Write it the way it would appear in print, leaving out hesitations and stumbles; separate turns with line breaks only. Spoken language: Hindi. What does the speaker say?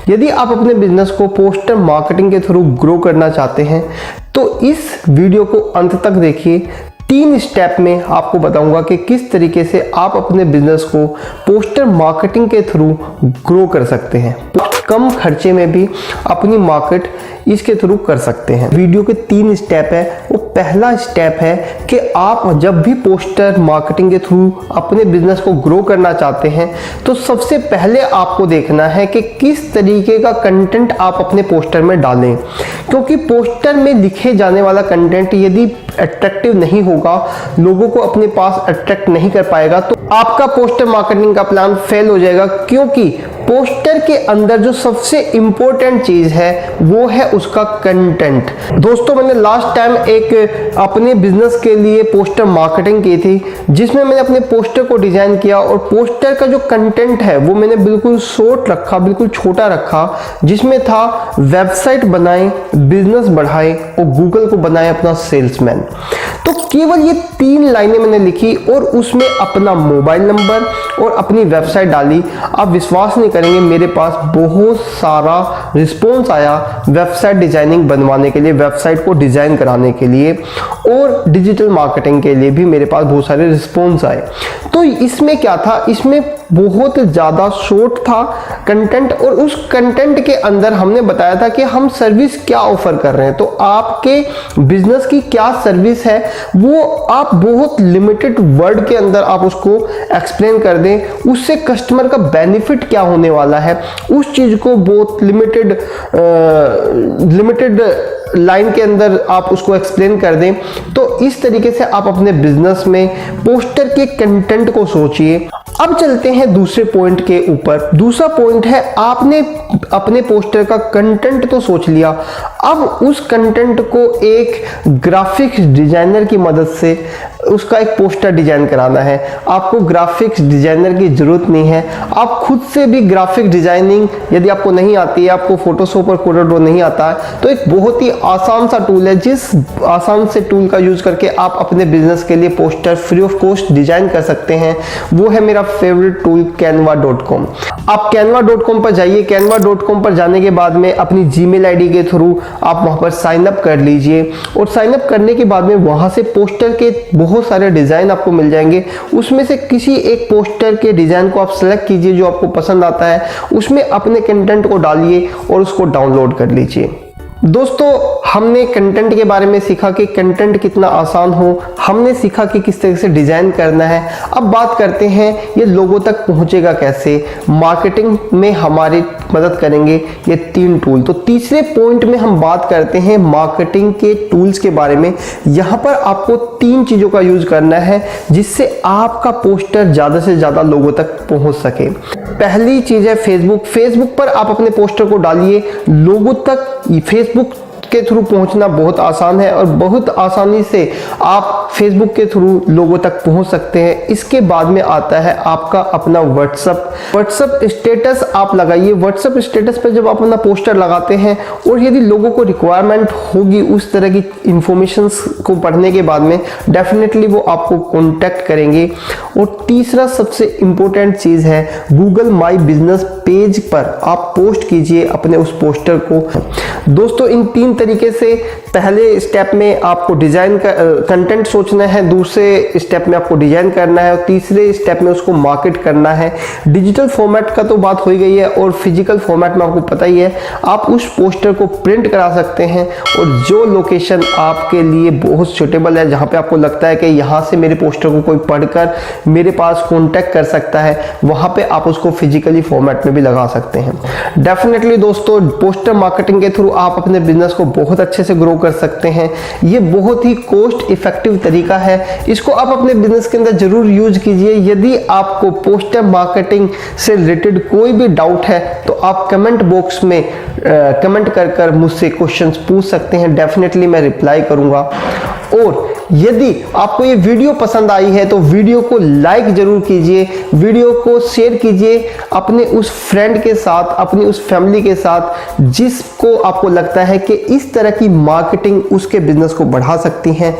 यदि आप अपने बिजनेस को पोस्टर मार्केटिंग के थ्रू ग्रो करना चाहते हैं तो इस वीडियो को अंत तक देखिए। 3 स्टेप में आपको बताऊंगा कि किस तरीके से आप अपने बिजनेस को पोस्टर मार्केटिंग के थ्रू ग्रो कर सकते हैं, कम खर्चे में भी अपनी मार्केट इसके थ्रू कर सकते हैं। वीडियो के 3 स्टेप है। वो पहला स्टेप है कि आप जब भी पोस्टर मार्केटिंग के थ्रू अपने बिजनेस को ग्रो करना चाहते हैं तो सबसे पहले आपको देखना है कि किस तरीके का कंटेंट आप अपने पोस्टर में डालें, क्योंकि पोस्टर में लिखे जाने वाला कंटेंट यदि अट्रैक्टिव नहीं होगा, लोगों को अपने पास अट्रैक्ट नहीं कर पाएगा, तो आपका पोस्टर मार्केटिंग का प्लान फेल हो जाएगा। क्योंकि पोस्टर के अंदर जो सबसे इंपॉर्टेंट चीज है वो है उसका कंटेंट। दोस्तों, मैंने लास्ट टाइम एक अपने बिजनेस के लिए पोस्टर मार्केटिंग की थी, जिसमें मैंने अपने पोस्टर को डिजाइन किया और पोस्टर का जो कंटेंट है वो मैंने बिल्कुल शॉर्ट रखा, बिल्कुल छोटा रखा, जिसमें था वेबसाइट बनाएं, बिजनेस बढ़ाएं और गूगल को बनाएं अपना सेल्समैन। तो केवल ये 3 लाइनें मैंने लिखी और उसमें अपना मोबाइल नंबर और अपनी वेबसाइट डाली। आप विश्वास नहीं करेंगे, मेरे पास बहुत सारा रिस्पॉन्स आया वेबसाइट डिजाइनिंग बनवाने के लिए, वेबसाइट को डिजाइन कराने के लिए और डिजिटल मार्केटिंग के लिए भी मेरे पास बहुत सारे रिस्पॉन्स आए। तो इसमें क्या था, इसमें बहुत ज़्यादा शॉर्ट था कंटेंट और उस कंटेंट के अंदर हमने बताया था कि हम सर्विस क्या ऑफर कर रहे हैं। तो आपके बिजनेस की क्या सर्विस है वो आप बहुत लिमिटेड वर्ड के अंदर आप उसको एक्सप्लेन कर दें, उससे कस्टमर का बेनिफिट क्या होने वाला है, उस चीज़ को बहुत लिमिटेड लाइन के अंदर आप उसको एक्सप्लेन कर दें। तो इस तरीके से आप अपने बिजनेस में पोस्टर के कंटेंट को सोचिए। अब चलते हैं दूसरे पॉइंट के ऊपर। दूसरा पॉइंट है, आपने अपने पोस्टर का कंटेंट तो सोच लिया, अब उस कंटेंट को एक ग्राफिक्स डिजाइनर की मदद से उसका एक पोस्टर डिजाइन कराना है। आपको ग्राफिक्स डिजाइनर की जरूरत नहीं है, आप खुद से भी ग्राफिक डिजाइनिंग यदि आपको नहीं आती है, आपको फोटोशॉप और कोरोडो नहीं आता है, तो एक बहुत ही आसान सा टूल है, जिस आसान से टूल का यूज करके आप अपने बिजनेस के लिए poster free of cost design कर सकते हैं। वो है मेरा फेवरेट टूल canva.com। आप canva.com पर जाइए। canva.com पर जाने के बाद में अपनी जीमेल आईडी के थ्रू आप वहां पर साइन अप कर लीजिए और साइन अप करने के बाद में वहां से पोस्टर के बहुत सारे डिजाइन आपको मिल जाएंगे। उसमें से किसी एक पोस्टर के डिजाइन को आप सेलेक्ट कीजिए जो आपको पसंद आता है, उसमें अपने कंटेंट को डालिए और उसको डाउनलोड कर लीजिए। दोस्तों, हमने कंटेंट के बारे में सीखा कि कंटेंट कितना आसान हो, हमने सीखा कि किस तरह से डिजाइन करना है। अब बात करते हैं ये लोगों तक पहुंचेगा कैसे, मार्केटिंग में हमारी मदद करेंगे ये 3 टूल। तो तीसरे पॉइंट में हम बात करते हैं मार्केटिंग के टूल्स के बारे में। यहाँ पर आपको 3 चीजों का यूज करना है जिससे आपका पोस्टर ज्यादा से ज्यादा लोगों तक पहुंच सके। पहली चीज है फेसबुक। फेसबुक पर आप अपने पोस्टर को डालिए, लोगों तक फेसबुक के थ्रू पहुंचना बहुत आसान है और बहुत आसानी से आप फेसबुक के थ्रू लोगों तक पहुंच सकते हैं। इसके बाद में आता है आपका अपना व्हाट्सएप स्टेटस आप लगाइए। व्हाट्सएप स्टेटस पर जब आप अपना पोस्टर लगाते हैं और यदि लोगों को रिक्वायरमेंट होगी उस तरह की इंफॉर्मेशंस को पढ़ने के बाद में, डेफिनेटली वो आपको कॉन्टेक्ट करेंगे। और तीसरा सबसे इंपॉर्टेंट चीज है, गूगल माई बिजनेस पेज पर आप पोस्ट कीजिए अपने उस पोस्टर को। दोस्तों, इन 3 तरीके से पहले स्टेप में आपको डिजाइन का कंटेंट सोचना है, दूसरे स्टेप में आपको डिजाइन करना है और तीसरे स्टेप में उसको मार्केट करना है। डिजिटल फॉर्मेट का तो बात हो ही गई है और फिजिकल फॉर्मेट में आपको पता ही है, आप उस पोस्टर को प्रिंट करा सकते हैं और जो लोकेशन आपके लिए बहुत सुटेबल है, जहां पे आपको लगता है कि यहां से मेरे पोस्टर को कोई पढ़कर मेरे पास कॉन्टेक्ट कर सकता है, वहां पे आप उसको फिजिकली फॉर्मेट में भी लगा सकते हैं। डेफिनेटली दोस्तों, पोस्टर मार्केटिंग के थ्रू आप अपने बिजनेस को बहुत अच्छे से ग्रो कर सकते हैं। ये बहुत ही कॉस्ट इफेक्टिव तरीका है, इसको आप अपने बिजनेस के अंदर जरूर यूज कीजिए। यदि आपको पोस्टर मार्केटिंग से रिलेटेड कोई भी डाउट है तो आप कमेंट बॉक्स में कमेंट कर मुझसे क्वेश्चंस पूछ सकते हैं, डेफिनेटली मैं रिप्लाई करूंगा। और यदि आपको ये वीडियो पसंद आई है तो वीडियो को लाइक जरूर कीजिए, वीडियो को शेयर कीजिए अपने उस फ्रेंड के साथ, अपनी उस फैमिली के साथ जिसको आपको लगता है कि इस तरह की मार्केटिंग उसके बिजनेस को बढ़ा सकती है।